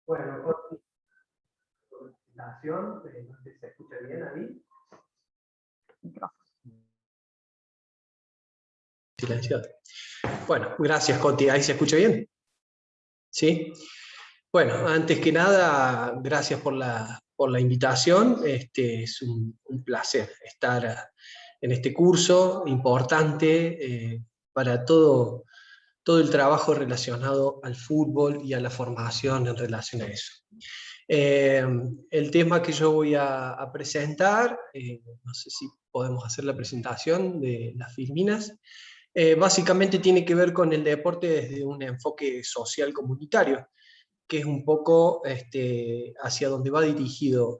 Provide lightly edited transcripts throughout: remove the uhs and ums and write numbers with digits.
Bueno, presentación, ¿se escucha bien ahí? Silenciado. Bueno, gracias, Coti. ¿Ahí se escucha bien? ¿Sí? Bueno, antes que nada, gracias por la invitación. Es un placer estar en este curso importante para todo el trabajo relacionado al fútbol y a la formación en relación a eso. El tema que yo voy a presentar, no sé si podemos hacer la presentación de las filminas, básicamente tiene que ver con el deporte desde un enfoque social comunitario, que es un poco hacia donde va dirigido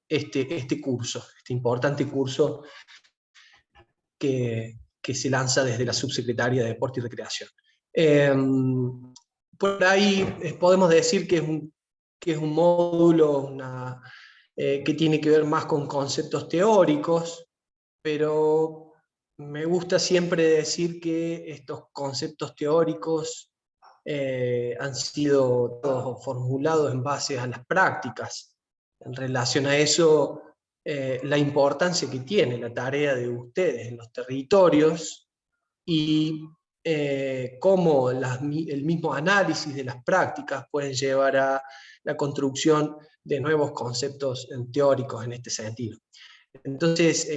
este curso, este importante curso que se lanza desde la Subsecretaría de Deporte y Recreación. Por ahí podemos decir que es un módulo que tiene que ver más con conceptos teóricos, pero me gusta siempre decir que estos conceptos teóricos han sido todos formulados en base a las prácticas. En relación a eso, la importancia que tiene la tarea de ustedes en los territorios y cómo el mismo análisis de las prácticas pueden llevar a la construcción de nuevos conceptos teóricos en este sentido. Entonces,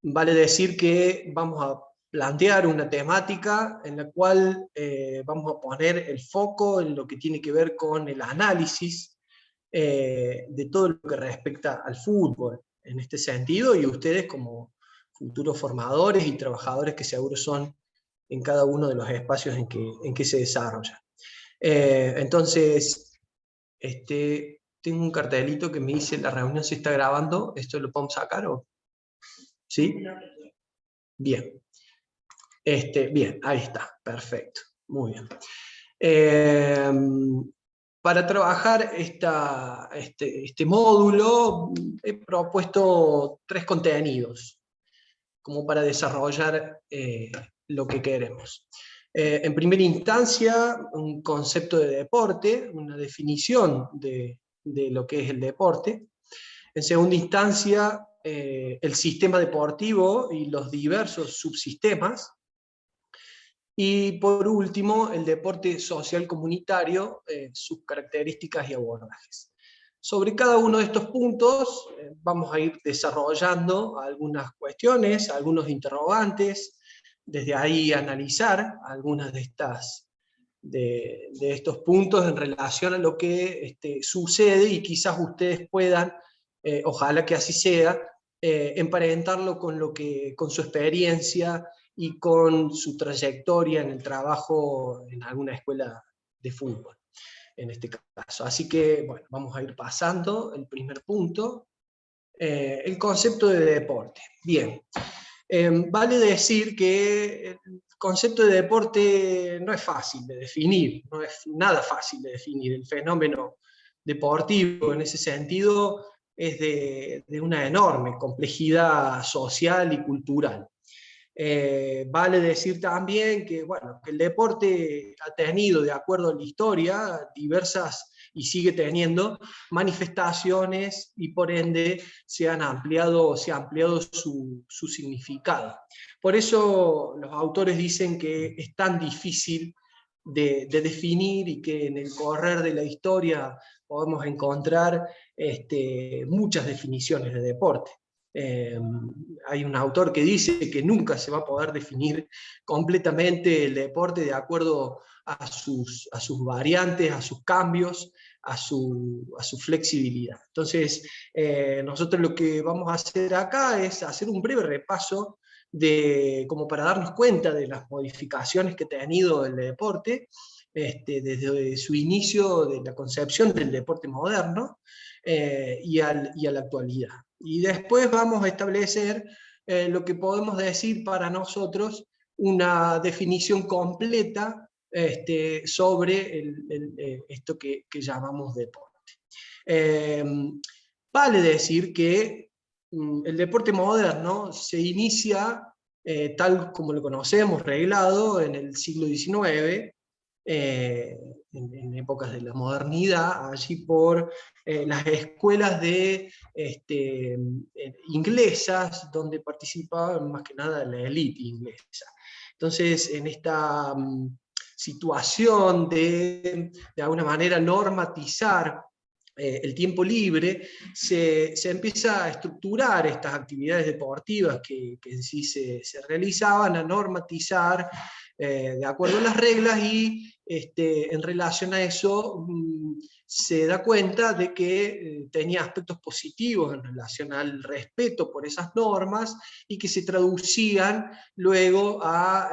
vale decir que vamos a plantear una temática en la cual vamos a poner el foco en lo que tiene que ver con el análisis de todo lo que respecta al fútbol en este sentido, y ustedes como futuros formadores y trabajadores que seguro son en cada uno de los espacios en que se desarrolla. Entonces, tengo un cartelito que me dice la reunión se está grabando. ¿Esto lo podemos sacar o...? ¿Sí? Bien. Bien, ahí está, perfecto, muy bien. Para trabajar este módulo he propuesto 3 contenidos, como para desarrollar lo que queremos. En primera instancia, un concepto de deporte, una definición de lo que es el deporte. En segunda instancia, el sistema deportivo y los diversos subsistemas. Y por último, el deporte social comunitario, sus características y abordajes. Sobre cada uno de estos puntos vamos a ir desarrollando algunas cuestiones, algunos interrogantes, desde ahí analizar algunas de estos puntos en relación a lo que sucede, y quizás ustedes puedan, ojalá que así sea, emparentarlo con su experiencia y con su trayectoria en el trabajo en alguna escuela de fútbol, en este caso. Así que, bueno, vamos a ir pasando el primer punto, el concepto de deporte. Bien, vale decir que el concepto de deporte no es fácil de definir, no es nada fácil de definir. El fenómeno deportivo en ese sentido es de una enorme complejidad social y cultural. Vale decir también que, bueno, que el deporte ha tenido, de acuerdo a la historia, diversas, y sigue teniendo, manifestaciones, y por ende se ha ampliado su significado. Por eso los autores dicen que es tan difícil de definir, y que en el correr de la historia podemos encontrar muchas definiciones de deporte. Hay un autor que dice que nunca se va a poder definir completamente el deporte de acuerdo a sus variantes, a sus cambios, a su flexibilidad. Entonces, nosotros lo que vamos a hacer acá es hacer un breve repaso como para darnos cuenta de las modificaciones que ha tenido el deporte desde su inicio, de la concepción del deporte moderno, y a la actualidad. Y después vamos a establecer lo que podemos decir para nosotros una definición completa sobre esto que llamamos deporte. Vale decir que el deporte moderno se inicia tal como lo conocemos, reglado, en el siglo XIX, en épocas de la modernidad, allí por las escuelas inglesas, donde participaban más que nada la élite inglesa. Entonces, en esta situación de alguna manera normatizar el tiempo libre, se empieza a estructurar estas actividades deportivas que en sí se realizaban, a normatizar de acuerdo a las reglas, y en relación a eso se da cuenta de que tenía aspectos positivos en relación al respeto por esas normas, y que se traducían luego a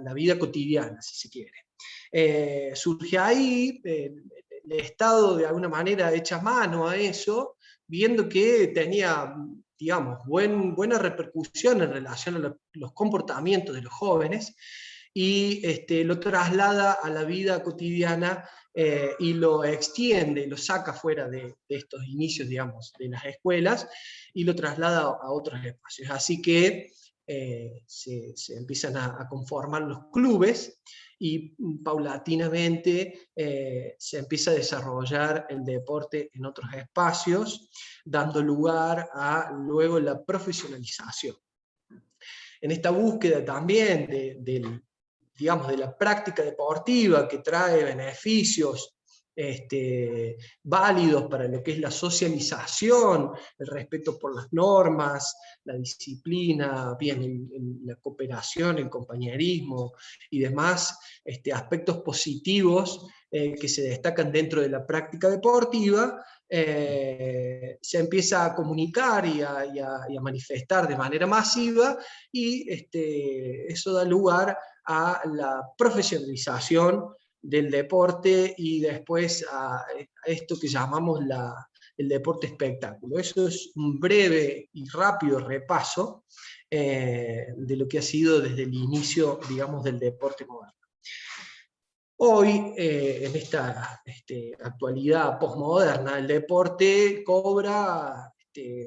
la vida cotidiana, si se quiere. Surge ahí, el Estado de alguna manera echa mano a eso, viendo que tenía, digamos, buena repercusión en relación a los comportamientos de los jóvenes, y lo traslada a la vida cotidiana, y lo extiende, lo saca fuera de estos inicios, digamos, de las escuelas, y lo traslada a otros espacios. Así que se empiezan a conformar los clubes, y paulatinamente se empieza a desarrollar el deporte en otros espacios, dando lugar a luego la profesionalización. En esta búsqueda también digamos, de la práctica deportiva, que trae beneficios válidos para lo que es la socialización, el respeto por las normas, la disciplina, bien, la cooperación, el compañerismo y demás aspectos positivos que se destacan dentro de la práctica deportiva, se empieza a comunicar y a manifestar de manera masiva, y eso da lugar a la profesionalización del deporte, y después a esto que llamamos el deporte espectáculo. Eso es un breve y rápido repaso de lo que ha sido desde el inicio, digamos, del deporte moderno. Hoy, en esta actualidad posmoderna, el deporte cobra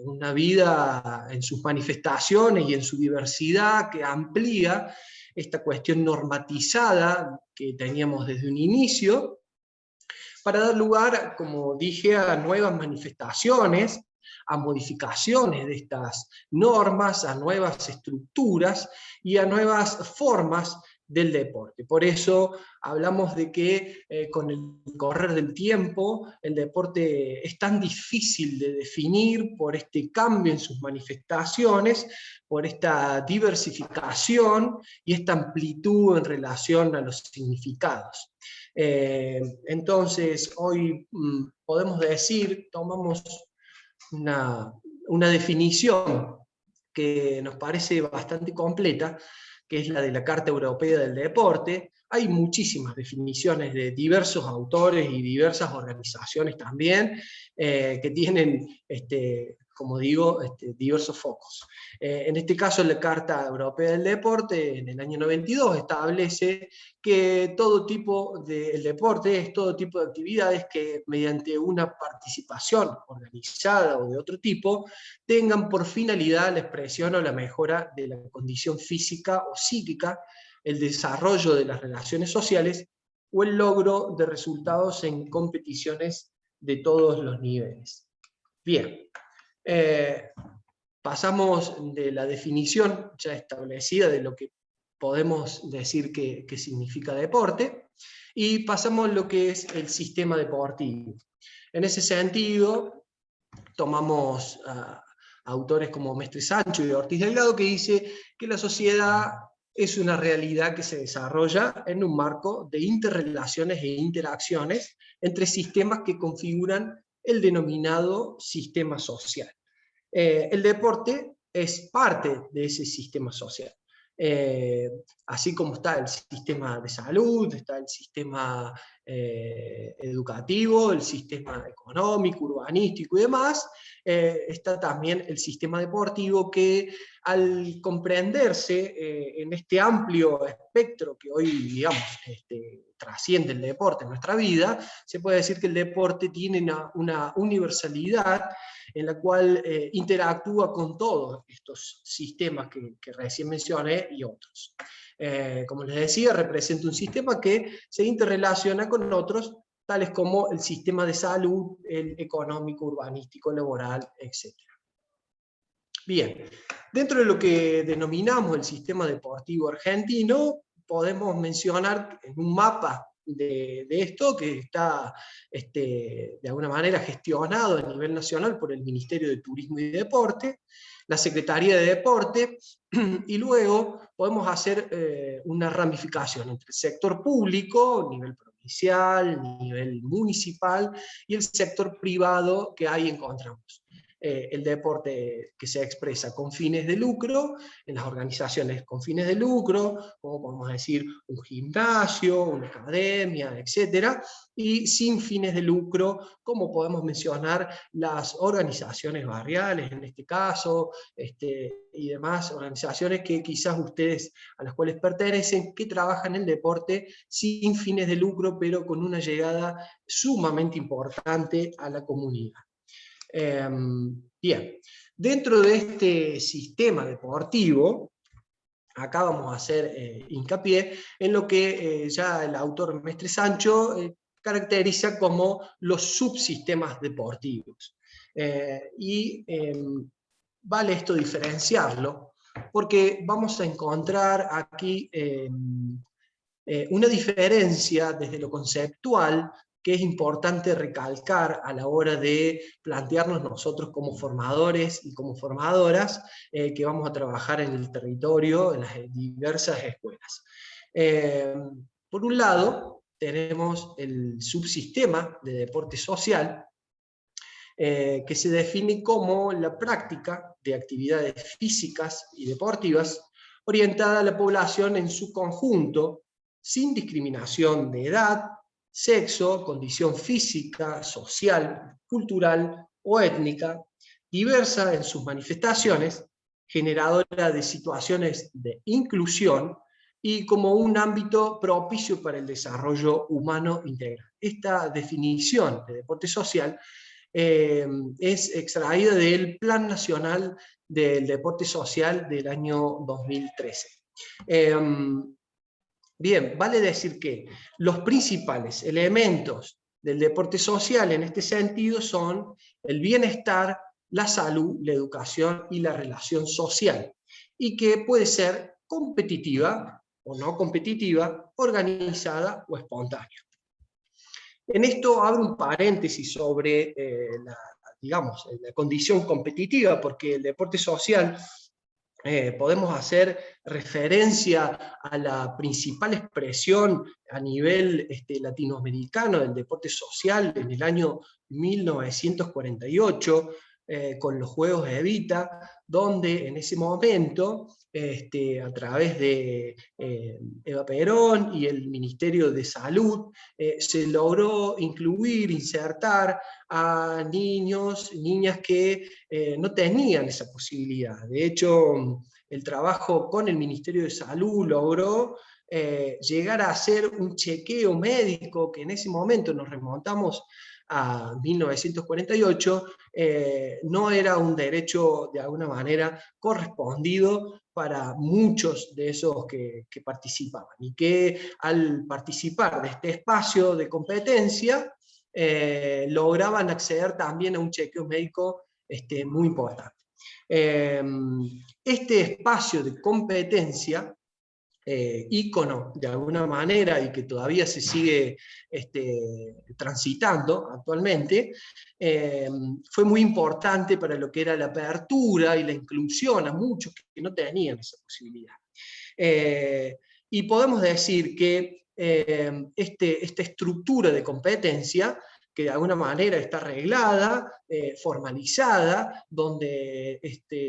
una vida en sus manifestaciones y en su diversidad, que amplía esta cuestión normatizada que teníamos desde un inicio, para dar lugar, como dije, a nuevas manifestaciones, a modificaciones de estas normas, a nuevas estructuras y a nuevas formas del deporte. Por eso hablamos de que con el correr del tiempo el deporte es tan difícil de definir por este cambio en sus manifestaciones, por esta diversificación y esta amplitud en relación a los significados. Entonces, hoy podemos decir, tomamos una definición que nos parece bastante completa, que es la de la Carta Europea del Deporte. Hay muchísimas definiciones de diversos autores y diversas organizaciones también, que tienen, como digo, diversos focos. En este caso, la Carta Europea del Deporte, en el año 92, establece que todo tipo el deporte es todo tipo de actividades que, mediante una participación organizada o de otro tipo, tengan por finalidad la expresión o la mejora de la condición física o psíquica, el desarrollo de las relaciones sociales o el logro de resultados en competiciones de todos los niveles. Bien, pasamos de la definición ya establecida de lo que podemos decir que significa deporte, y pasamos a lo que es el sistema deportivo. En ese sentido, tomamos autores como Mestre Sancho y Ortiz Delgado, que dice que la sociedad es una realidad que se desarrolla en un marco de interrelaciones e interacciones entre sistemas que configuran el denominado sistema social. El deporte es parte de ese sistema social. Así como está el sistema de salud, está el sistema educativo, el sistema económico, urbanístico y demás, está también el sistema deportivo, que al comprenderse en este amplio espectro que hoy, digamos, trasciende el deporte en nuestra vida, se puede decir que el deporte tiene una universalidad en la cual interactúa con todos estos sistemas que recién mencioné y otros. Como les decía, representa un sistema que se interrelaciona con otros, tales como el sistema de salud, el económico, urbanístico, laboral, etc. Bien, dentro de lo que denominamos el sistema deportivo argentino, podemos mencionar en un mapa de esto que está de alguna manera gestionado a nivel nacional por el Ministerio de Turismo y Deporte, la Secretaría de Deporte, y luego podemos hacer una ramificación entre el sector público, nivel provincial, nivel municipal, y el sector privado que ahí encontramos. El deporte que se expresa con fines de lucro, en las organizaciones con fines de lucro, como podemos decir un gimnasio, una academia, etc. Y sin fines de lucro, como podemos mencionar las organizaciones barriales, en este caso, y demás organizaciones que quizás ustedes, a las cuales pertenecen, que trabajan el deporte sin fines de lucro, pero con una llegada sumamente importante a la comunidad. Bien, dentro de este sistema deportivo, acá vamos a hacer hincapié en lo que ya el autor Mestre Sancho caracteriza como los subsistemas deportivos. Vale esto diferenciarlo, porque vamos a encontrar aquí una diferencia desde lo conceptual que es importante recalcar a la hora de plantearnos nosotros como formadores y como formadoras que vamos a trabajar en el territorio, en las diversas escuelas. Por un lado, tenemos el subsistema de deporte social, que se define como la práctica de actividades físicas y deportivas orientada a la población en su conjunto, sin discriminación de edad, sexo, condición física, social, cultural o étnica, diversa en sus manifestaciones, generadora de situaciones de inclusión y como un ámbito propicio para el desarrollo humano integral. Esta definición de deporte social es extraída del Plan Nacional del Deporte Social del año 2013. Bien, vale decir que los principales elementos del deporte social en este sentido son el bienestar, la salud, la educación y la relación social, y que puede ser competitiva o no competitiva, organizada o espontánea. En esto abro un paréntesis sobre la condición competitiva, porque el deporte social podemos hacer referencia a la principal expresión a nivel latinoamericano del deporte social en el año 1948, con los Juegos Evita, donde en ese momento, a través de Eva Perón y el Ministerio de Salud, se logró incluir, insertar a niños, niñas que no tenían esa posibilidad. De hecho, el trabajo con el Ministerio de Salud logró llegar a hacer un chequeo médico, que en ese momento nos remontamos a 1948, no era un derecho de alguna manera correspondido para muchos de esos que participaban, y que al participar de este espacio de competencia lograban acceder también a un chequeo médico muy importante. Este espacio de competencia, ícono de alguna manera y que todavía se sigue transitando actualmente, fue muy importante para lo que era la apertura y la inclusión a muchos que no tenían esa posibilidad. Y podemos decir que esta estructura de competencia, que de alguna manera está arreglada, formalizada, donde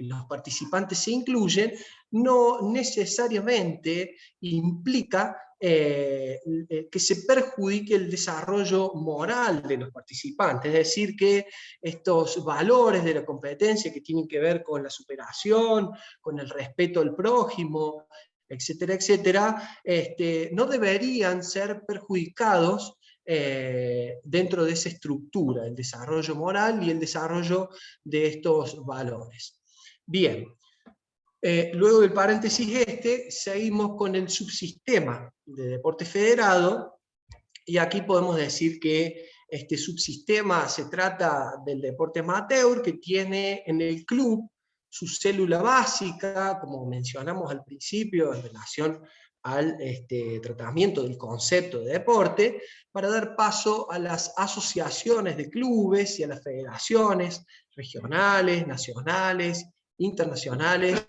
los participantes se incluyen, no necesariamente implica que se perjudique el desarrollo moral de los participantes, es decir, que estos valores de la competencia que tienen que ver con la superación, con el respeto al prójimo, etcétera, etcétera, no deberían ser perjudicados dentro de esa estructura, el desarrollo moral y el desarrollo de estos valores. Bien, Luego del paréntesis seguimos con el subsistema de deporte federado, y aquí podemos decir que este subsistema se trata del deporte amateur, que tiene en el club su célula básica, como mencionamos al principio, en relación al tratamiento del concepto de deporte, para dar paso a las asociaciones de clubes y a las federaciones regionales, nacionales, internacionales,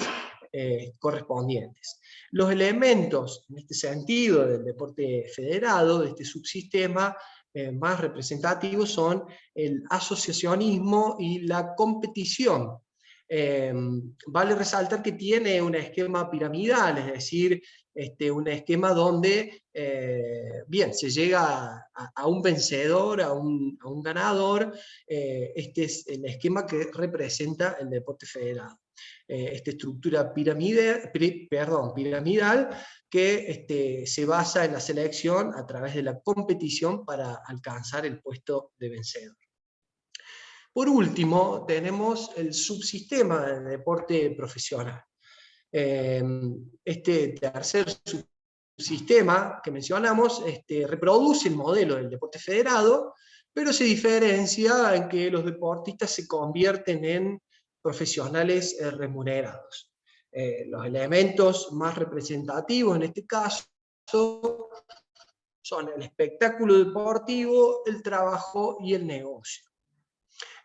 correspondientes. Los elementos, en este sentido, del deporte federado, de este subsistema, más representativos son el asociacionismo y la competición. Vale resaltar que tiene un esquema piramidal, es decir, un esquema donde bien, se llega a un vencedor, a un ganador. Este es el esquema que representa el deporte federado. Esta estructura piramidal que se basa en la selección a través de la competición para alcanzar el puesto de vencedor. Por último, tenemos el subsistema del deporte profesional. Este tercer subsistema que mencionamos reproduce el modelo del deporte federado, pero se diferencia en que los deportistas se convierten en profesionales remunerados. Los elementos más representativos en este caso son el espectáculo deportivo, el trabajo y el negocio.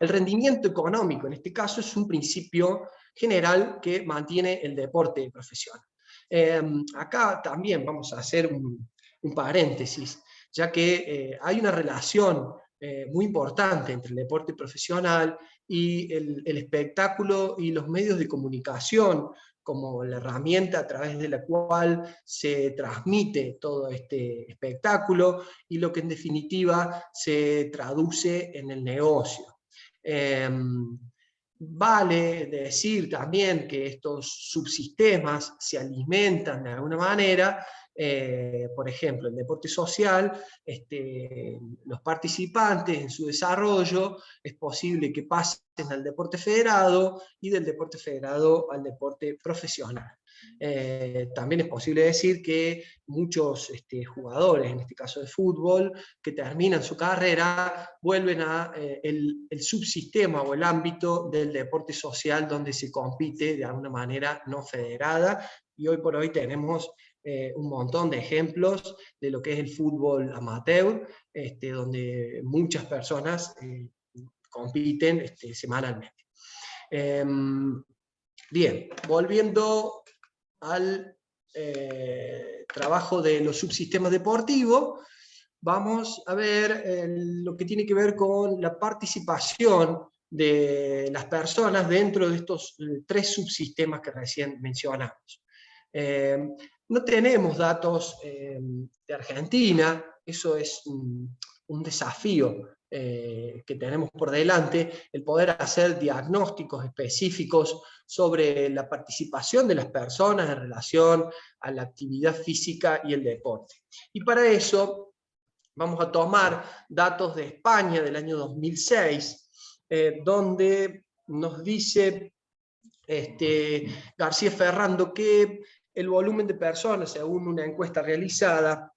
El rendimiento económico, en este caso, es un principio general que mantiene el deporte profesional. Acá también vamos a hacer un paréntesis, ya que hay una relación muy importante entre el deporte profesional y el espectáculo y los medios de comunicación, como la herramienta a través de la cual se transmite todo este espectáculo y lo que en definitiva se traduce en el negocio. Vale decir también que estos subsistemas se alimentan de alguna manera. Por ejemplo, el deporte social, los participantes en su desarrollo es posible que pasen al deporte federado y del deporte federado al deporte profesional. También es posible decir que muchos jugadores, en este caso de fútbol, que terminan su carrera, vuelven a el subsistema o el ámbito del deporte social donde se compite de alguna manera no federada, y hoy por hoy tenemos un montón de ejemplos de lo que es el fútbol amateur, donde muchas personas compiten semanalmente. Bien, volviendo al trabajo de los subsistemas deportivos, vamos a ver lo que tiene que ver con la participación de las personas dentro de estos tres subsistemas que recién mencionamos. No tenemos datos de Argentina, eso es un desafío que tenemos por delante, el poder hacer diagnósticos específicos sobre la participación de las personas en relación a la actividad física y el deporte. Y para eso vamos a tomar datos de España del año 2006, donde nos dice García Ferrando que el volumen de personas, según una encuesta realizada,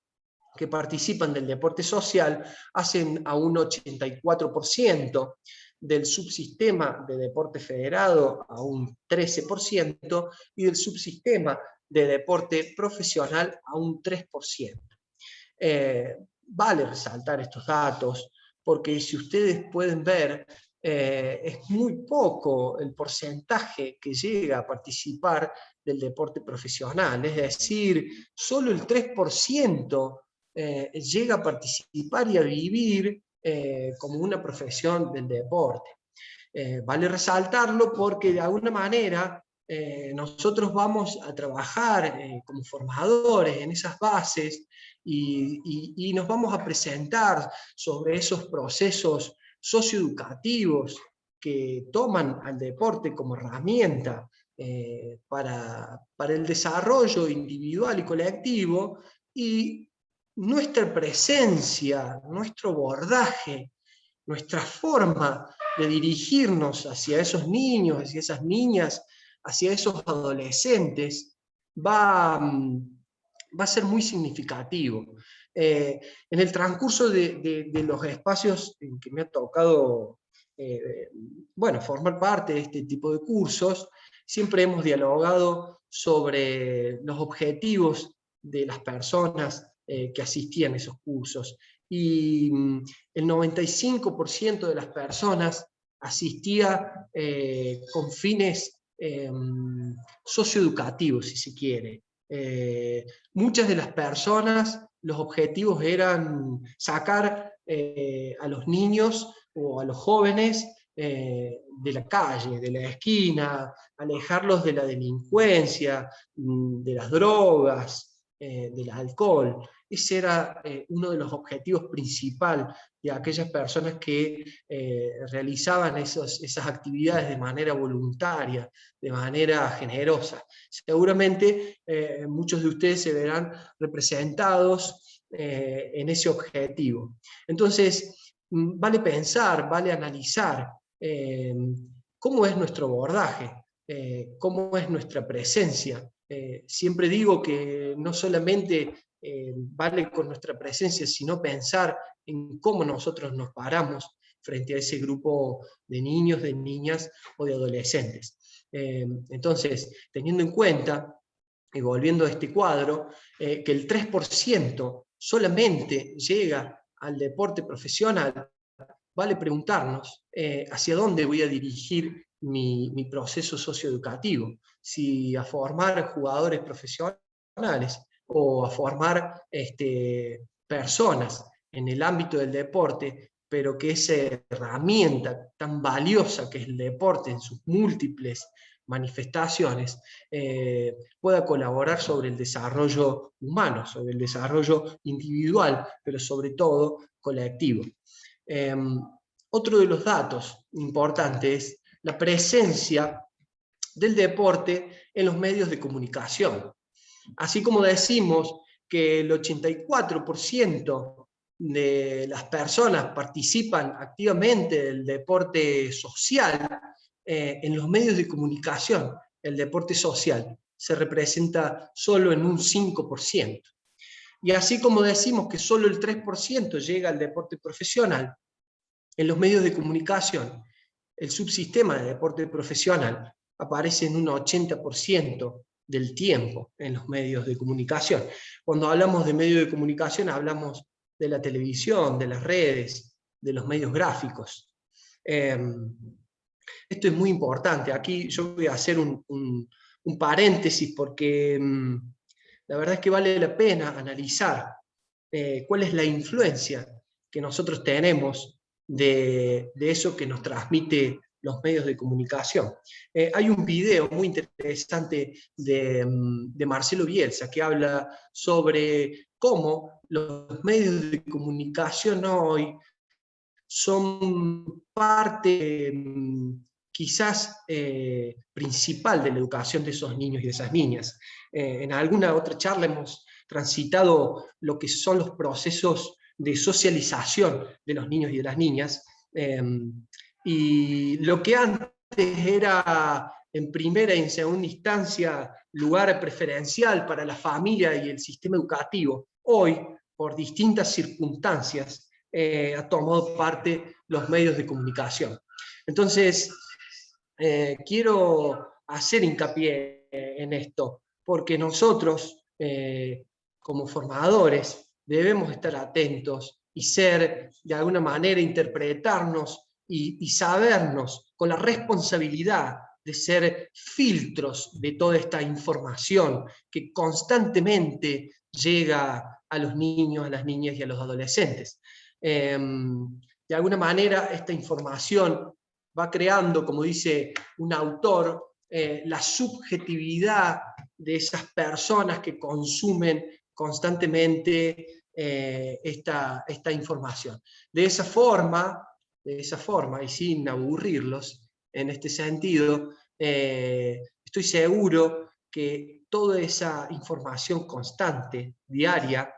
que participan del deporte social, hacen a un 84%, del subsistema de deporte federado a un 13%, y del subsistema de deporte profesional a un 3%. Vale resaltar estos datos, porque si ustedes pueden ver, es muy poco el porcentaje que llega a participar del deporte profesional, es decir, solo el 3% llega a participar y a vivir como una profesión del deporte. Vale resaltarlo porque de alguna manera nosotros vamos a trabajar como formadores en esas bases y nos vamos a presentar sobre esos procesos socioeducativos que toman al deporte como herramienta para el desarrollo individual y colectivo, y nuestra presencia, nuestro abordaje, nuestra forma de dirigirnos hacia esos niños, hacia esas niñas, hacia esos adolescentes va a ser muy significativo. En el transcurso de los espacios en que me ha tocado formar parte de este tipo de cursos, siempre hemos dialogado sobre los objetivos de las personas que asistían a esos cursos. Y el 95% de las personas asistía con fines socioeducativos, si se quiere. Muchas de las personas, los objetivos eran sacar a los niños o a los jóvenes de la calle, de la esquina, alejarlos de la delincuencia, de las drogas, del alcohol. Ese era uno de los objetivos principales de aquellas personas que realizaban esas actividades de manera voluntaria, de manera generosa. Seguramente muchos de ustedes se verán representados en ese objetivo. Entonces, vale pensar, vale analizar cómo es nuestro abordaje, cómo es nuestra presencia. Siempre digo que no solamente vale con nuestra presencia, sino pensar en cómo nosotros nos paramos frente a ese grupo de niños, de niñas o de adolescentes. Entonces, teniendo en cuenta, y volviendo a este cuadro, que el 3% solamente llega al deporte profesional, vale preguntarnos hacia dónde voy a dirigir mi proceso socioeducativo, si a formar jugadores profesionales o a formar personas en el ámbito del deporte, pero que esa herramienta tan valiosa que es el deporte en sus múltiples manifestaciones pueda colaborar sobre el desarrollo humano, sobre el desarrollo individual, pero sobre todo colectivo. Otro de los datos importantes es la presencia del deporte en los medios de comunicación. Así como decimos que el 84% de las personas participan activamente del deporte social, en los medios de comunicación, el deporte social se representa solo en un 5%. Y así como decimos que solo el 3% llega al deporte profesional, en los medios de comunicación, el subsistema de deporte profesional aparece en un 80% del tiempo en los medios de comunicación. Cuando hablamos de medios de comunicación, hablamos de la televisión, de las redes, de los medios gráficos. Esto es muy importante. Aquí yo voy a hacer un paréntesis porque la verdad es que vale la pena analizar cuál es la influencia que nosotros tenemos de eso que nos transmite los medios de comunicación. Hay un video muy interesante de Marcelo Bielsa que habla sobre cómo los medios de comunicación hoy son parte quizás principal de la educación de esos niños y de esas niñas. En alguna otra charla hemos transitado lo que son los procesos de socialización de los niños y de las niñas, y lo que antes era en primera y en segunda instancia lugar preferencial para la familia y el sistema educativo, hoy, por distintas circunstancias, ha tomado parte los medios de comunicación. Entonces, quiero hacer hincapié en esto, porque nosotros, como formadores, debemos estar atentos y ser, de alguna manera, interpretarnos y sabernos con la responsabilidad de ser filtros de toda esta información que constantemente llega a los niños, a las niñas y a los adolescentes. De alguna manera, esta información va creando, como dice un autor, la subjetividad de esas personas que consumen constantemente esta información. De esa forma, y sin aburrirlos en este sentido, estoy seguro que toda esa información constante, diaria,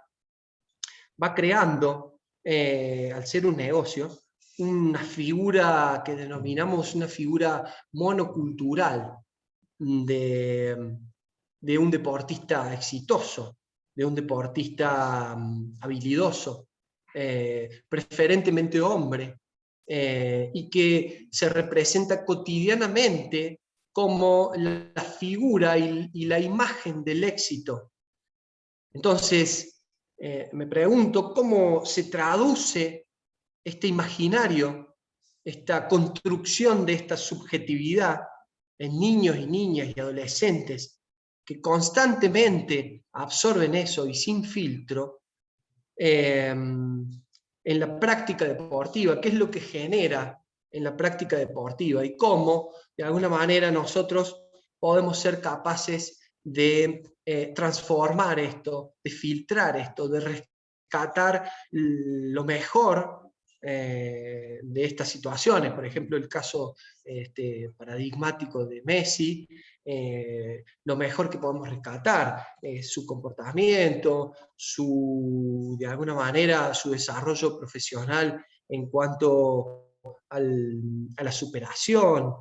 va creando, al ser un negocio, una figura que denominamos una figura monocultural, de un deportista exitoso, de un deportista habilidoso, preferentemente hombre, y que se representa cotidianamente como la figura y la imagen del éxito. Entonces, me pregunto cómo se traduce este imaginario, esta construcción de esta subjetividad en niños y niñas y adolescentes que constantemente absorben eso y sin filtro en la práctica deportiva, qué es lo que genera en la práctica deportiva y cómo de alguna manera nosotros podemos ser capaces de transformar esto, de filtrar esto, de rescatar lo mejor de estas situaciones. Por ejemplo, el caso paradigmático de Messi, lo mejor que podemos rescatar es su comportamiento, de alguna manera su desarrollo profesional en cuanto a la superación,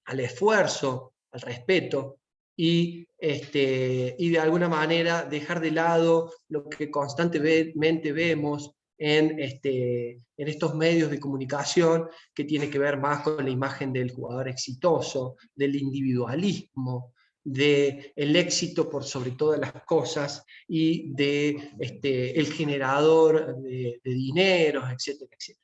al esfuerzo, al respeto, y de alguna manera dejar de lado lo que constantemente vemos en estos medios de comunicación, que tiene que ver más con la imagen del jugador exitoso, del individualismo, del éxito por sobre todas las cosas, y el generador de dineros, etcétera, etcétera.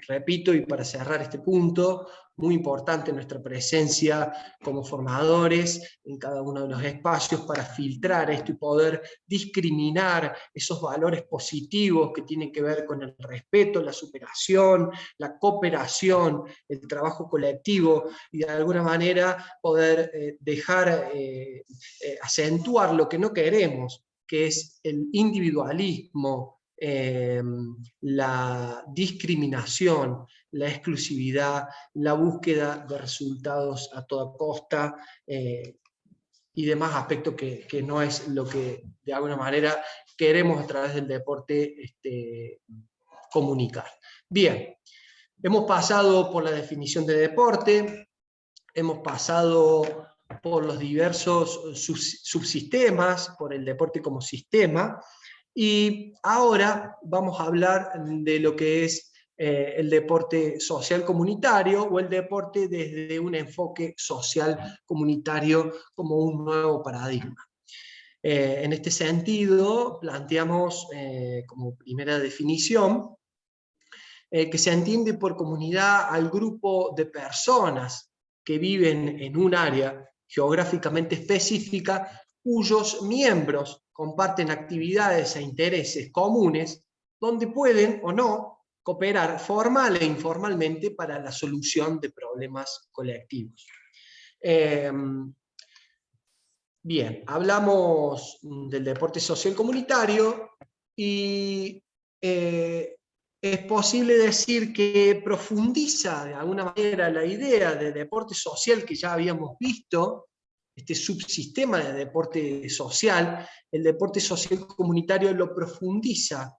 Repito, y para cerrar este punto, muy importante nuestra presencia como formadores en cada uno de los espacios para filtrar esto y poder discriminar esos valores positivos que tienen que ver con el respeto, la superación, la cooperación, el trabajo colectivo, y de alguna manera poder acentuar lo que no queremos, que es el individualismo, la discriminación, la exclusividad, la búsqueda de resultados a toda costa, y demás aspectos que no es lo que de alguna manera queremos a través del deporte comunicar. Bien, hemos pasado por la definición de deporte, hemos pasado por los diversos subsistemas, por el deporte como sistema, y ahora vamos a hablar de lo que es el deporte social comunitario, o el deporte desde un enfoque social comunitario como un nuevo paradigma. En este sentido, planteamos como primera definición que se entiende por comunidad al grupo de personas que viven en un área geográficamente específica, cuyos miembros comparten actividades e intereses comunes, donde pueden o no cooperar formal e informalmente para la solución de problemas colectivos. Bien, hablamos del deporte social comunitario, y es posible decir que profundiza de alguna manera la idea de deporte social que ya habíamos visto, este subsistema de deporte social. El deporte social comunitario lo profundiza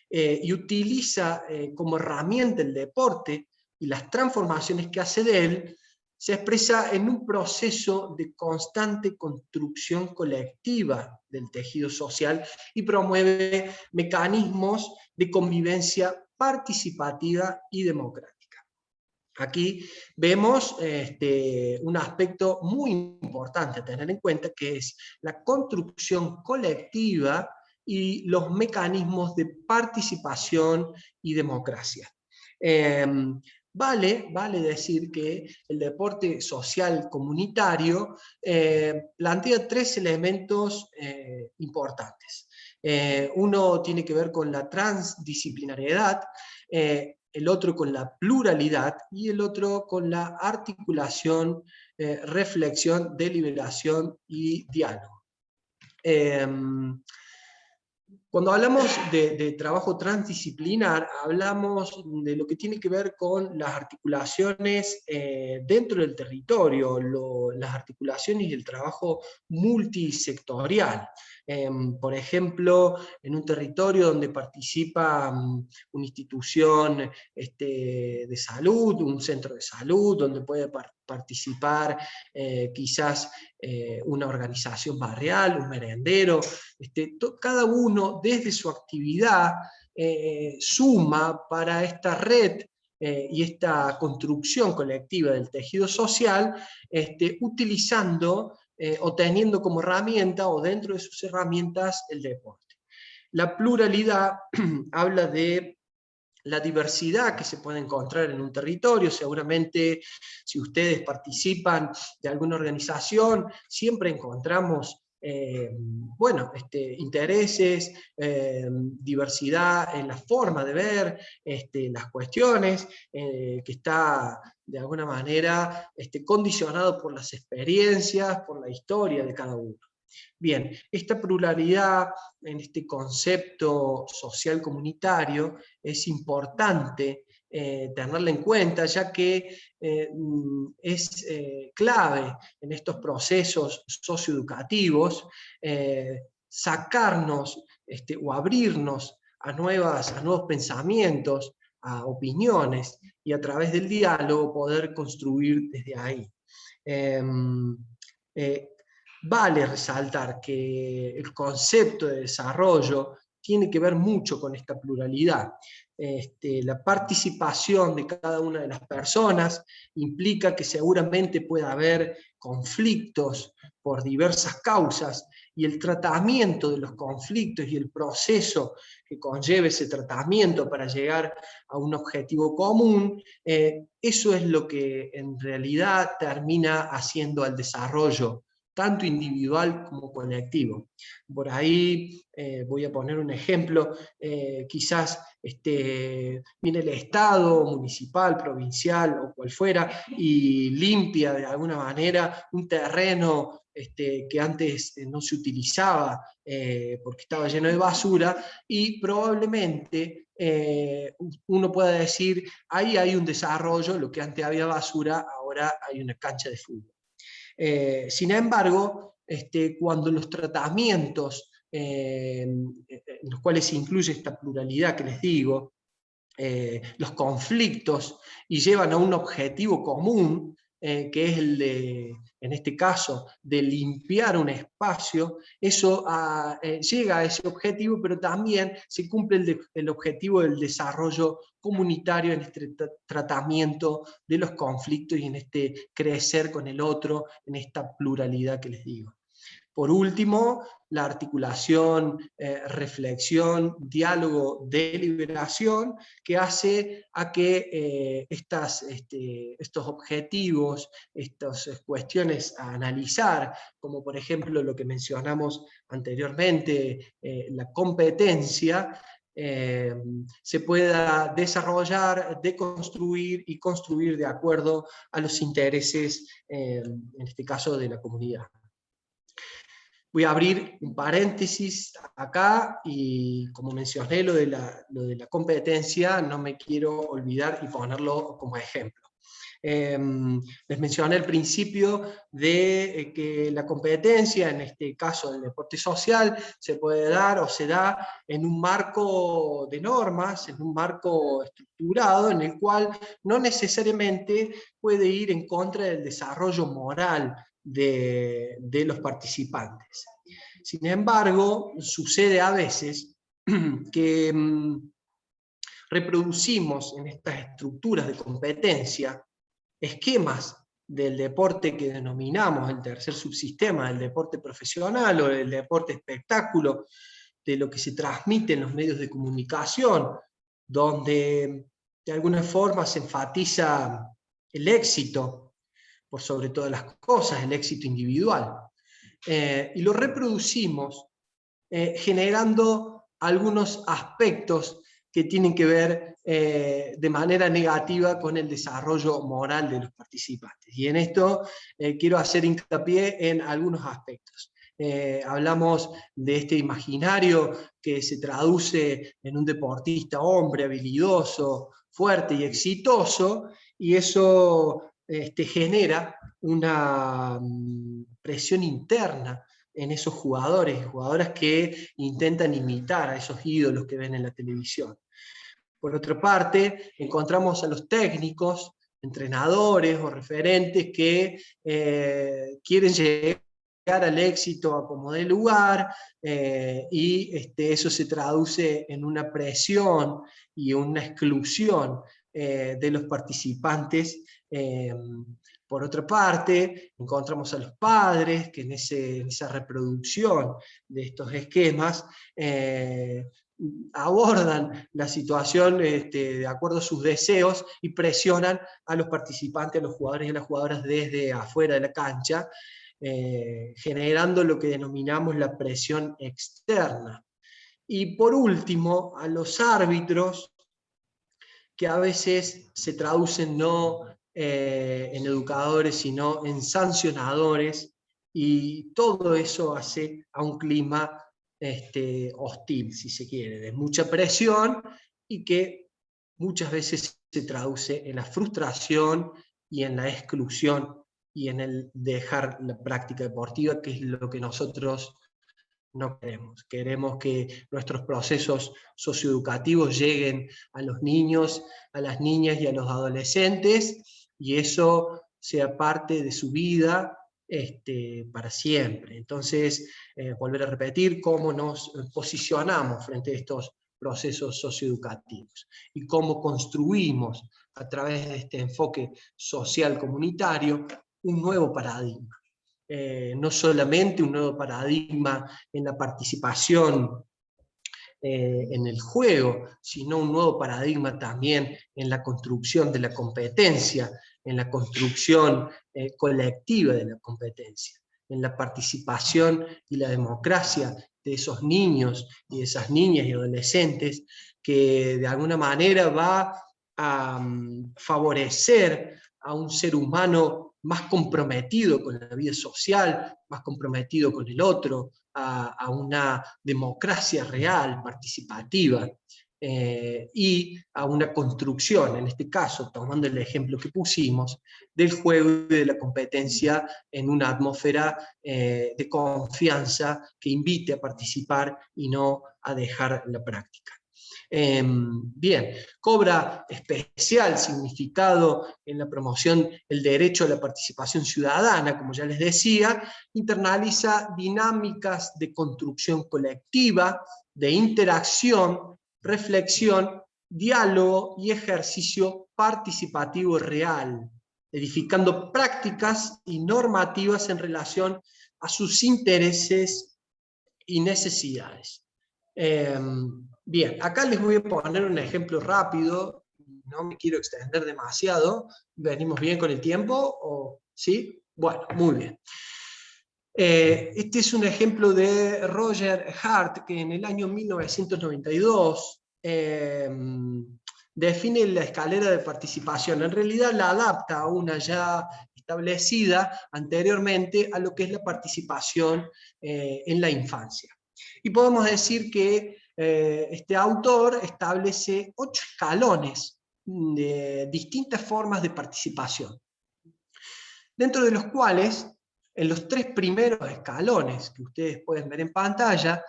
y utiliza como herramienta el deporte, y las transformaciones que hace de él se expresa en un proceso de constante construcción colectiva del tejido social, y promueve mecanismos de convivencia participativa y democrática. Aquí vemos un aspecto muy importante a tener en cuenta, que es la construcción colectiva y los mecanismos de participación y democracia. Vale decir que el deporte social comunitario plantea tres elementos importantes. Uno tiene que ver con la transdisciplinariedad, el otro con la pluralidad, y el otro con la articulación, reflexión, deliberación y diálogo. Cuando hablamos de trabajo transdisciplinar, hablamos de lo que tiene que ver con las articulaciones dentro del territorio, las articulaciones y el trabajo multisectorial. Por ejemplo, en un territorio donde participa una institución de salud, un centro de salud, donde puede participar quizás una organización barrial, un merendero, cada uno desde su actividad suma para esta red y esta construcción colectiva del tejido social, utilizando o teniendo como herramienta o dentro de sus herramientas el deporte. La pluralidad habla de la diversidad que se puede encontrar en un territorio. Seguramente si ustedes participan de alguna organización, siempre encontramos intereses, diversidad en la forma de ver las cuestiones, que está de alguna manera condicionado por las experiencias, por la historia de cada uno. Bien, esta pluralidad en este concepto social comunitario es importante tenerla en cuenta, ya que es clave en estos procesos socioeducativos sacarnos o abrirnos a nuevos pensamientos, a opiniones, y a través del diálogo poder construir desde ahí. Vale resaltar que el concepto de desarrollo tiene que ver mucho con esta pluralidad. La participación de cada una de las personas implica que seguramente pueda haber conflictos por diversas causas, y el tratamiento de los conflictos y el proceso que conlleve ese tratamiento para llegar a un objetivo común, eso es lo que en realidad termina haciendo al desarrollo tanto individual como colectivo. Por ahí voy a poner un ejemplo, quizás viene el Estado, municipal, provincial o cual fuera, y limpia de alguna manera un terreno que antes no se utilizaba porque estaba lleno de basura, y probablemente uno pueda decir, ahí hay un desarrollo, lo que antes había basura, ahora hay una cancha de fútbol. Sin embargo, cuando los tratamientos en los cuales se incluye esta pluralidad que les digo, los conflictos, y llevan a un objetivo común, que es el de, en este caso, de limpiar un espacio, eso llega a ese objetivo, pero también se cumple el objetivo del desarrollo comunitario en este tratamiento de los conflictos y en este crecer con el otro, en esta pluralidad que les digo. Por último, la articulación, reflexión, diálogo, deliberación, que hace a que estos objetivos, estas cuestiones a analizar, como por ejemplo lo que mencionamos anteriormente, la competencia, se pueda desarrollar, deconstruir y construir de acuerdo a los intereses, en este caso de la comunidad. Voy a abrir un paréntesis acá, y como mencioné lo de la competencia, no me quiero olvidar y ponerlo como ejemplo. Les mencioné al principio de que la competencia, en este caso del deporte social, se puede dar o se da en un marco de normas, en un marco estructurado, en el cual no necesariamente puede ir en contra del desarrollo moral de los participantes. Sin embargo, sucede a veces que reproducimos en estas estructuras de competencia esquemas del deporte que denominamos el tercer subsistema, del deporte profesional o del deporte espectáculo, de lo que se transmite en los medios de comunicación, donde de alguna forma se enfatiza el éxito por sobre todas las cosas, el éxito individual. Y lo reproducimos generando algunos aspectos que tienen que ver de manera negativa con el desarrollo moral de los participantes. Y en esto quiero hacer hincapié en algunos aspectos. Hablamos de este imaginario que se traduce en un deportista hombre habilidoso, fuerte y exitoso, y eso genera una presión interna en esos jugadores y jugadoras que intentan imitar a esos ídolos que ven en la televisión. Por otra parte, encontramos a los técnicos entrenadores o referentes que quieren llegar al éxito a como dé lugar, y eso se traduce en una presión y una exclusión de los participantes. Por otra parte, encontramos a los padres que en esa reproducción de estos esquemas abordan la situación de acuerdo a sus deseos y presionan a los participantes, a los jugadores y a las jugadoras desde afuera de la cancha, generando lo que denominamos la presión externa. Y por último, a los árbitros, que a veces se traducen no en educadores, sino en sancionadores, y todo eso hace a un clima hostil, si se quiere, de mucha presión, y que muchas veces se traduce en la frustración y en la exclusión y en el dejar la práctica deportiva, que es lo que nosotros no queremos. Queremos que nuestros procesos socioeducativos lleguen a los niños, a las niñas y a los adolescentes, y eso sea parte de su vida para siempre. Entonces, volver a repetir cómo nos posicionamos frente a estos procesos socioeducativos y cómo construimos a través de este enfoque social comunitario un nuevo paradigma. No solamente un nuevo paradigma en la participación en el juego, sino un nuevo paradigma también en la construcción de la competencia, en la construcción colectiva de la competencia, en la participación y la democracia de esos niños y de esas niñas y adolescentes, que de alguna manera va a favorecer a un ser humano más comprometido con la vida social, más comprometido con el otro, a una democracia real, participativa, y a una construcción, en este caso, tomando el ejemplo que pusimos, del juego y de la competencia en una atmósfera de confianza que invite a participar y no a dejar la práctica. Bien, cobra especial significado en la promoción el derecho a la participación ciudadana, como ya les decía, internaliza dinámicas de construcción colectiva, de interacción, reflexión, diálogo y ejercicio participativo real, edificando prácticas y normativas en relación a sus intereses y necesidades. Bien, acá les voy a poner un ejemplo rápido, no me quiero extender demasiado. ¿Venimos bien con el tiempo? ¿O sí? Bueno, muy bien. Este es un ejemplo de Roger Hart, que en el año 1992 define la escalera de participación. En realidad la adapta a una ya establecida anteriormente a lo que es la participación en la infancia. Y podemos decir que este autor establece 8 escalones de distintas formas de participación, dentro de los cuales, en los 3 primeros escalones que ustedes pueden ver en pantalla,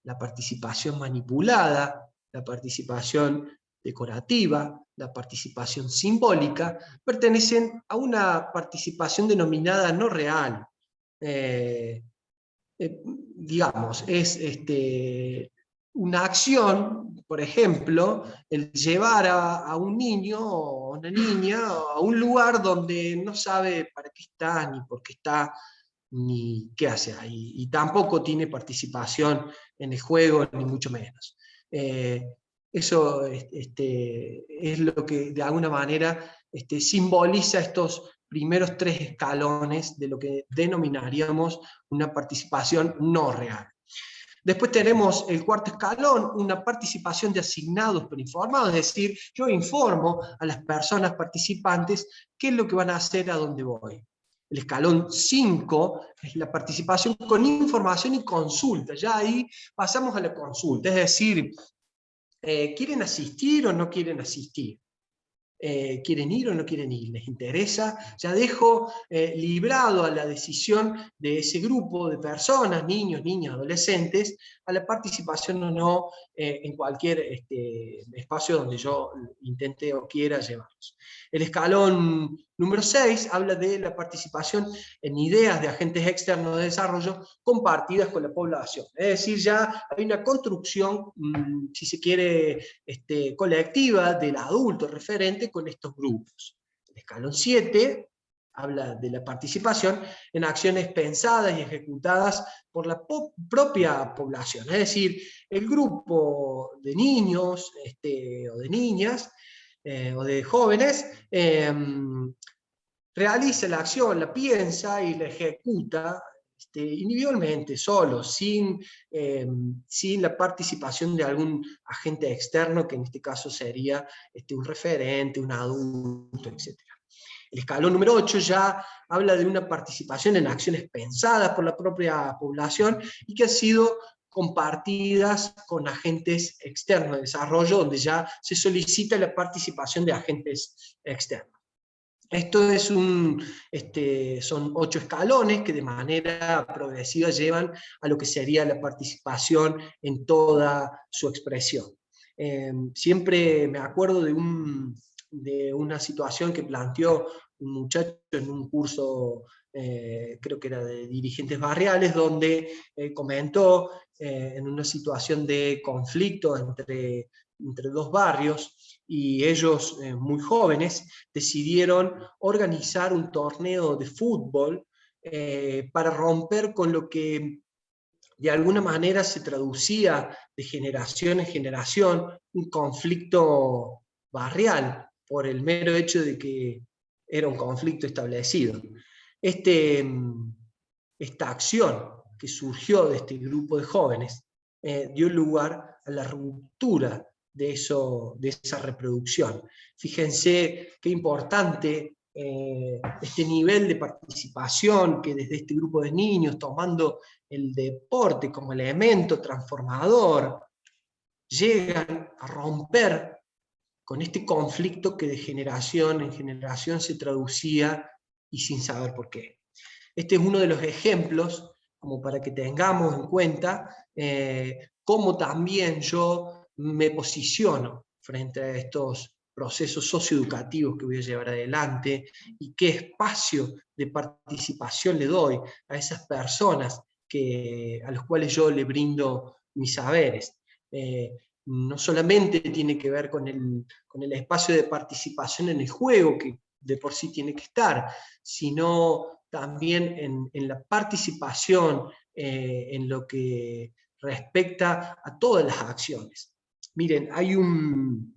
la participación manipulada, la participación decorativa, la participación simbólica, pertenecen a una participación denominada no real. Digamos, es una acción, por ejemplo, el llevar a un niño o una niña a un lugar donde no sabe para qué está, ni por qué está, ni qué hace ahí, y tampoco tiene participación en el juego, ni mucho menos. Eso es lo que de alguna manera simboliza estos primeros 3 escalones de lo que denominaríamos una participación no real. Después tenemos el 4º escalón, una participación de asignados pero informados, es decir, yo informo a las personas participantes qué es lo que van a hacer, a dónde voy. El escalón 5 es la participación con información y consulta. Ya ahí pasamos a la consulta, es decir, ¿quieren asistir o no quieren asistir? ¿Quieren ir o no quieren ir? ¿Les interesa? Ya dejo librado a la decisión de ese grupo de personas, niños, niñas, adolescentes, a la participación o no en cualquier espacio donde yo intente o quiera llevarlos. El escalón número 6 habla de la participación en ideas de agentes externos de desarrollo compartidas con la población. Es decir, ya hay una construcción, si se quiere, colectiva del adulto referente con estos grupos. El escalón 7 habla de la participación en acciones pensadas y ejecutadas por la propia población. Es decir, el grupo de niños o de niñas o de jóvenes realiza la acción, la piensa y la ejecuta individualmente, solo, sin la participación de algún agente externo, que en este caso sería un referente, un adulto, etc. El escalón número 8 ya habla de una participación en acciones pensadas por la propia población y que han sido compartidas con agentes externos de desarrollo, donde ya se solicita la participación de agentes externos. Esto es son 8 escalones que de manera progresiva llevan a lo que sería la participación en toda su expresión. Siempre me acuerdo de una situación que planteó un muchacho en un curso, creo que era de dirigentes barriales, donde comentó en una situación de conflicto entre dos barrios, y ellos, muy jóvenes, decidieron organizar un torneo de fútbol para romper con lo que de alguna manera se traducía de generación en generación un conflicto barrial, por el mero hecho de que era un conflicto establecido. Esta acción que surgió de este grupo de jóvenes dio lugar a la ruptura de esa reproducción. Fíjense qué importante este nivel de participación que desde este grupo de niños, tomando el deporte como elemento transformador, llegan a romper con este conflicto que de generación en generación se traducía y sin saber por qué. Este es uno de los ejemplos, como para que tengamos en cuenta cómo también yo me posiciono frente a estos procesos socioeducativos que voy a llevar adelante y qué espacio de participación le doy a esas personas a los cuales yo le brindo mis saberes. No solamente tiene que ver con el espacio de participación en el juego, que de por sí tiene que estar, sino también en la participación en lo que respecta a todas las acciones. Miren, hay un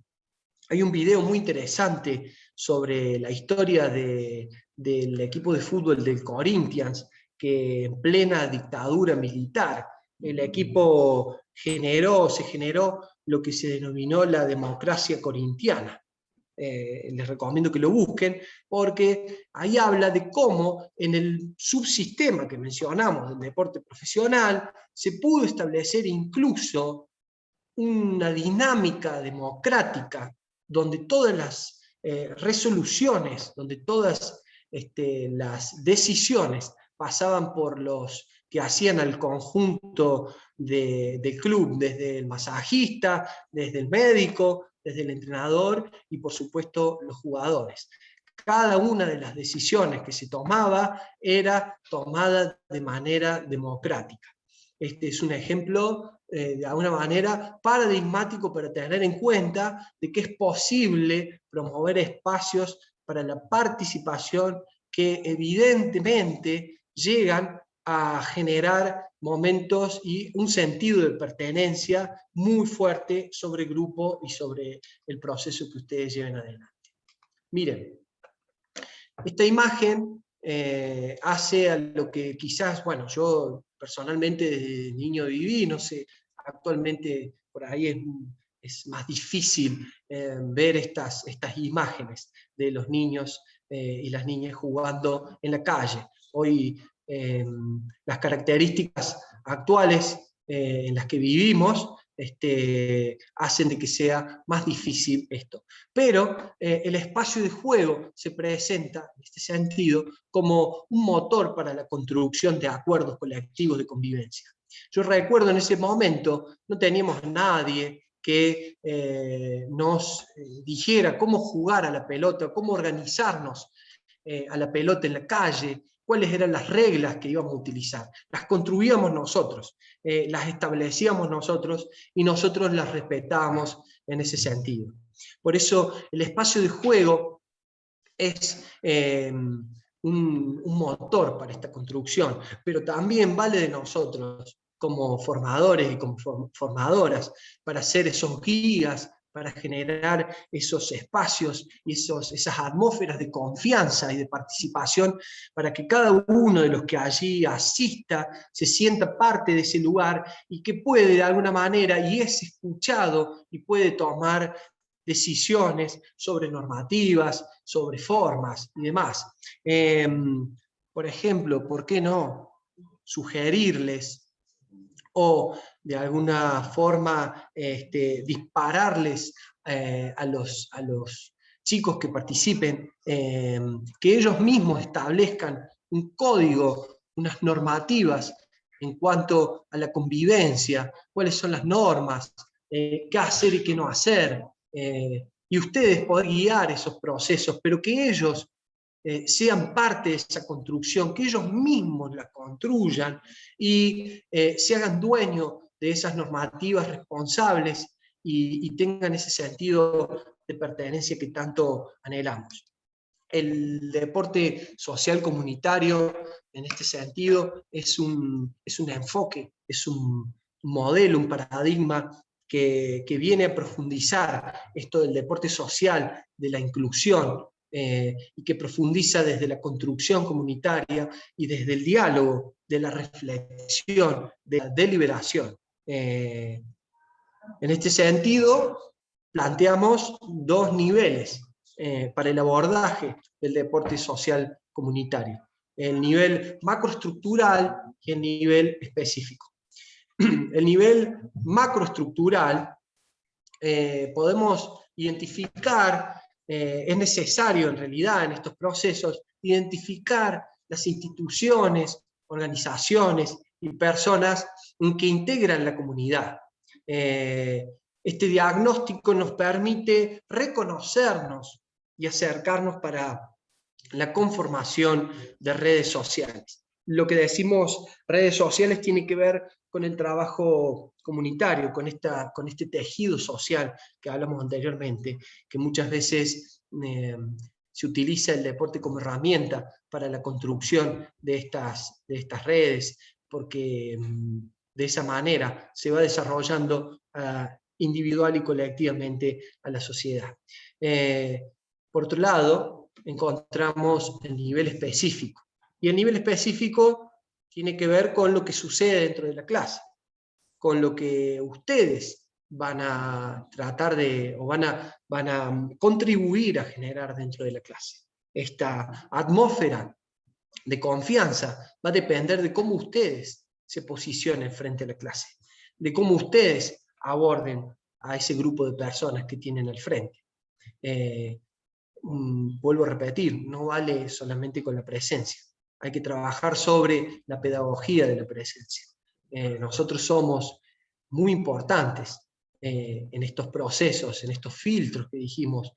video muy interesante sobre la historia del equipo de fútbol del Corinthians, que en plena dictadura militar, el equipo se generó lo que se denominó la democracia corintiana. Les recomiendo que lo busquen, porque ahí habla de cómo en el subsistema que mencionamos del deporte profesional se pudo establecer incluso una dinámica democrática donde todas las resoluciones, donde todas las decisiones pasaban por los que hacían al conjunto del club, desde el masajista, desde el médico, desde el entrenador y por supuesto los jugadores. Cada una de las decisiones que se tomaba era tomada de manera democrática. Este es un ejemplo, de alguna manera, paradigmático para tener en cuenta de que es posible promover espacios para la participación que evidentemente llegan a generar momentos y un sentido de pertenencia muy fuerte sobre el grupo y sobre el proceso que ustedes lleven adelante. Miren, esta imagen hace a lo que quizás, bueno, yo personalmente desde niño viví, no sé, actualmente por ahí es más difícil ver estas imágenes de los niños y las niñas jugando en la calle. Hoy las características actuales en las que vivimos hacen de que sea más difícil esto. Pero el espacio de juego se presenta, en este sentido, como un motor para la construcción de acuerdos colectivos de convivencia. Yo recuerdo en ese momento, no teníamos a nadie que nos dijera cómo jugar a la pelota, cómo organizarnos a la pelota en la calle, cuáles eran las reglas que íbamos a utilizar. Las construíamos nosotros, las establecíamos nosotros y nosotros las respetábamos en ese sentido. Por eso el espacio de juego es un motor para esta construcción, pero también vale de nosotros como formadores y como formadoras para ser esos guías, para generar esos espacios y esas atmósferas de confianza y de participación, para que cada uno de los que allí asista se sienta parte de ese lugar y que puede de alguna manera, y es escuchado y puede tomar decisiones sobre normativas, sobre formas y demás. Por ejemplo, ¿por qué no sugerirles o de alguna forma dispararles a los chicos que participen, que ellos mismos establezcan un código, unas normativas en cuanto a la convivencia, cuáles son las normas, qué hacer y qué no hacer, y ustedes poder guiar esos procesos, pero que ellos sean parte de esa construcción, que ellos mismos la construyan y se hagan dueños de esas normativas responsables y tengan ese sentido de pertenencia que tanto anhelamos. El deporte social comunitario, en este sentido, es un enfoque, es un modelo, un paradigma que viene a profundizar esto del deporte social, de la inclusión, y que profundiza desde la construcción comunitaria y desde el diálogo, de la reflexión, de la deliberación. En este sentido, planteamos dos niveles para el abordaje del deporte social comunitario: el nivel macroestructural y el nivel específico. El nivel macroestructural podemos identificar, es necesario en realidad en estos procesos, identificar las instituciones, organizaciones y personas que integran la comunidad. Este diagnóstico nos permite reconocernos y acercarnos para la conformación de redes sociales. Lo que decimos redes sociales tiene que ver con el trabajo comunitario, con este tejido social que hablamos anteriormente, que muchas veces se utiliza el deporte como herramienta para la construcción de estas redes, porque de esa manera se va desarrollando individual y colectivamente a la sociedad. Por otro lado, encontramos el nivel específico. Y el nivel específico tiene que ver con lo que sucede dentro de la clase, con lo que ustedes van a tratar de, o van a contribuir a generar dentro de la clase. Esta atmósfera de confianza va a depender de cómo ustedes se posicionen frente a la clase, de cómo ustedes aborden a ese grupo de personas que tienen al frente. Vuelvo a repetir, no vale solamente con la presencia, hay que trabajar sobre la pedagogía de la presencia. Nosotros somos muy importantes en estos procesos, en estos filtros que dijimos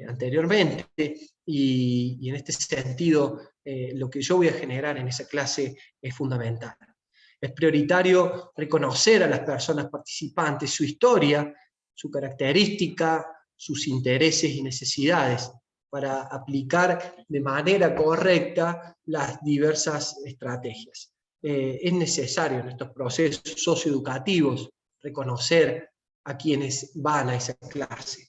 anteriormente, y en este sentido lo que yo voy a generar en esa clase es fundamental. Es prioritario reconocer a las personas participantes, su historia, su característica, sus intereses y necesidades, para aplicar de manera correcta las diversas estrategias. Es necesario en estos procesos socioeducativos reconocer a quienes van a esa clase.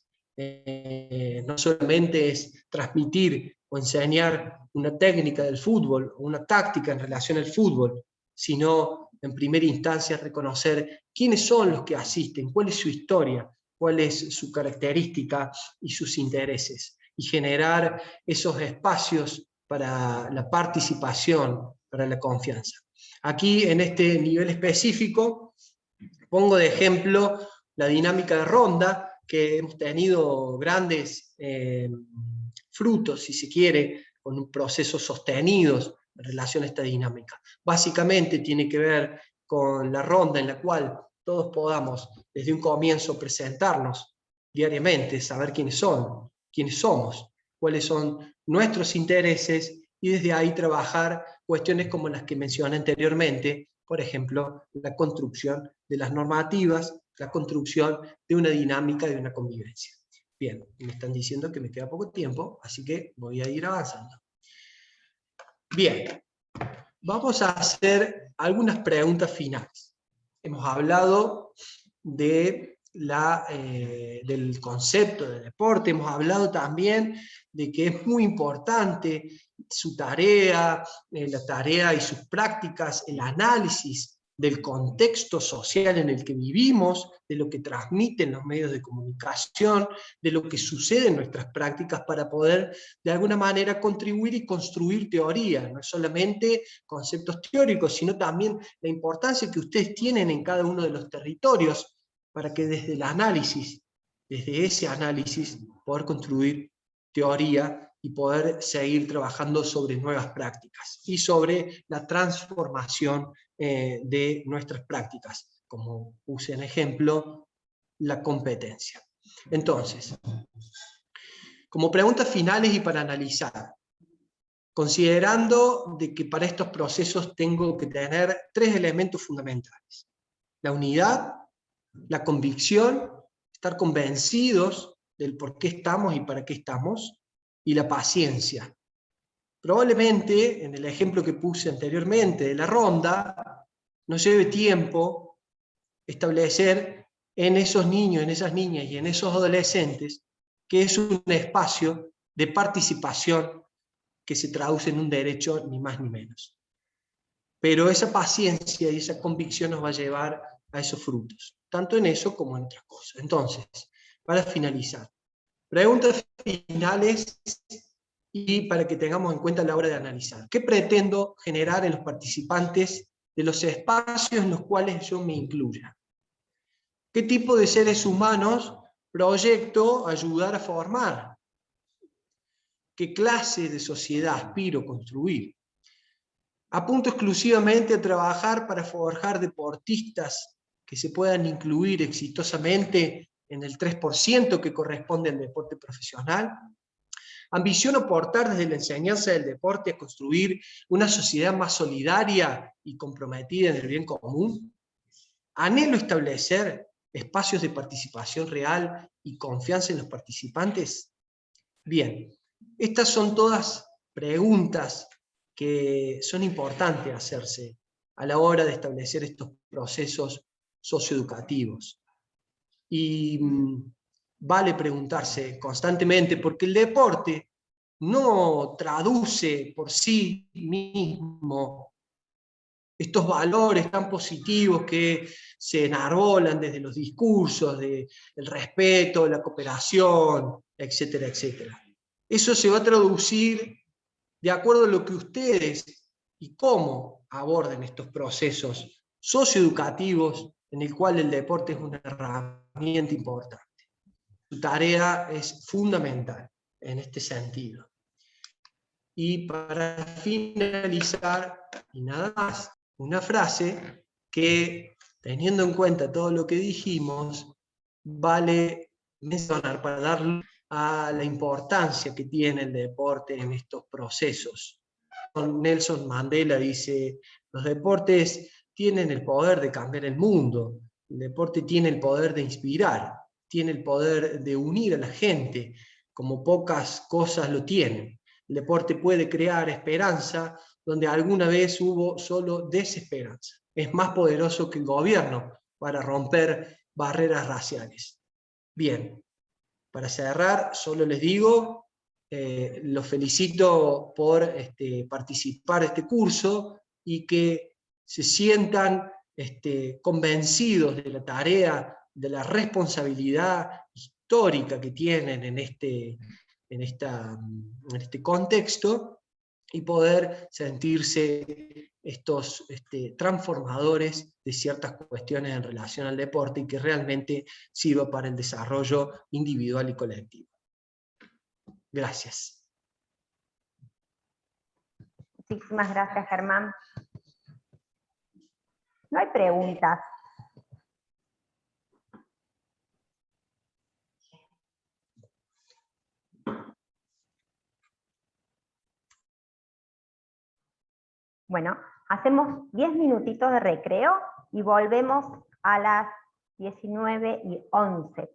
No solamente es transmitir o enseñar una técnica del fútbol o una táctica en relación al fútbol, sino en primera instancia reconocer quiénes son los que asisten, cuál es su historia, cuál es su característica y sus intereses, y generar esos espacios para la participación, para la confianza. Aquí, en este nivel específico, pongo de ejemplo la dinámica de ronda, que hemos tenido grandes frutos, si se quiere, con procesos sostenidos en relación a esta dinámica. Básicamente tiene que ver con la ronda en la cual todos podamos desde un comienzo presentarnos diariamente, saber quiénes somos, cuáles son nuestros intereses, y desde ahí trabajar cuestiones como las que mencioné anteriormente, por ejemplo, la construcción de las normativas, la construcción de una dinámica de una convivencia. Bien, me están diciendo que me queda poco tiempo, así que voy a ir avanzando. Bien, vamos a hacer algunas preguntas finales. Hemos hablado del concepto de deporte, hemos hablado también de que es muy importante su tarea, la tarea y sus prácticas, el análisis del contexto social en el que vivimos, de lo que transmiten los medios de comunicación, de lo que sucede en nuestras prácticas para poder de alguna manera contribuir y construir teoría, no solamente conceptos teóricos, sino también la importancia que ustedes tienen en cada uno de los territorios para que desde el análisis, desde ese análisis, poder construir teoría y poder seguir trabajando sobre nuevas prácticas y sobre la transformación de nuestras prácticas, como puse en ejemplo, la competencia. Entonces, como preguntas finales y para analizar, considerando de que para estos procesos tengo que tener 3 elementos fundamentales: la unidad, la convicción, estar convencidos del por qué estamos y para qué estamos, y la paciencia. Probablemente, en el ejemplo que puse anteriormente de la ronda, nos lleve tiempo establecer en esos niños, en esas niñas y en esos adolescentes que es un espacio de participación que se traduce en un derecho ni más ni menos. Pero esa paciencia y esa convicción nos va a llevar a esos frutos, tanto en eso como en otras cosas. Entonces, para finalizar, preguntas finales y para que tengamos en cuenta a la hora de analizar. ¿Qué pretendo generar en los participantes de los espacios en los cuales yo me incluya? ¿Qué tipo de seres humanos proyecto ayudar a formar? ¿Qué clase de sociedad aspiro a construir? Apunto exclusivamente a trabajar para forjar deportistas que se puedan incluir exitosamente en el 3% que corresponde al deporte profesional. Ambiciono aportar desde la enseñanza del deporte a construir una sociedad más solidaria y comprometida en el bien común. Anhelo establecer espacios de participación real y confianza en los participantes. Bien, estas son todas preguntas que son importantes hacerse a la hora de establecer estos procesos socioeducativos. Y vale preguntarse constantemente, porque el deporte no traduce por sí mismo estos valores tan positivos que se enarbolan desde los discursos del respeto, la cooperación, etcétera, etcétera. Eso se va a traducir de acuerdo a lo que ustedes y cómo aborden estos procesos socioeducativos en el cual el deporte es una herramienta importante. Su tarea es fundamental en este sentido. Y para finalizar, y nada más, una frase que, teniendo en cuenta todo lo que dijimos, vale mencionar para darle a la importancia que tiene el deporte en estos procesos. Nelson Mandela dice: los deportes tienen el poder de cambiar el mundo, el deporte tiene el poder de inspirar, tiene el poder de unir a la gente, como pocas cosas lo tienen. El deporte puede crear esperanza donde alguna vez hubo solo desesperanza. Es más poderoso que el gobierno para romper barreras raciales. Bien, para cerrar, solo les digo, los felicito por participar de este curso y que se sientan convencidos de la tarea, de la responsabilidad histórica que tienen en este contexto, y poder sentirse estos transformadores de ciertas cuestiones en relación al deporte y que realmente sirva para el desarrollo individual y colectivo. Gracias. Muchísimas gracias, Germán. No hay preguntas. Bueno, hacemos 10 minutitos de recreo y volvemos a las 19:11.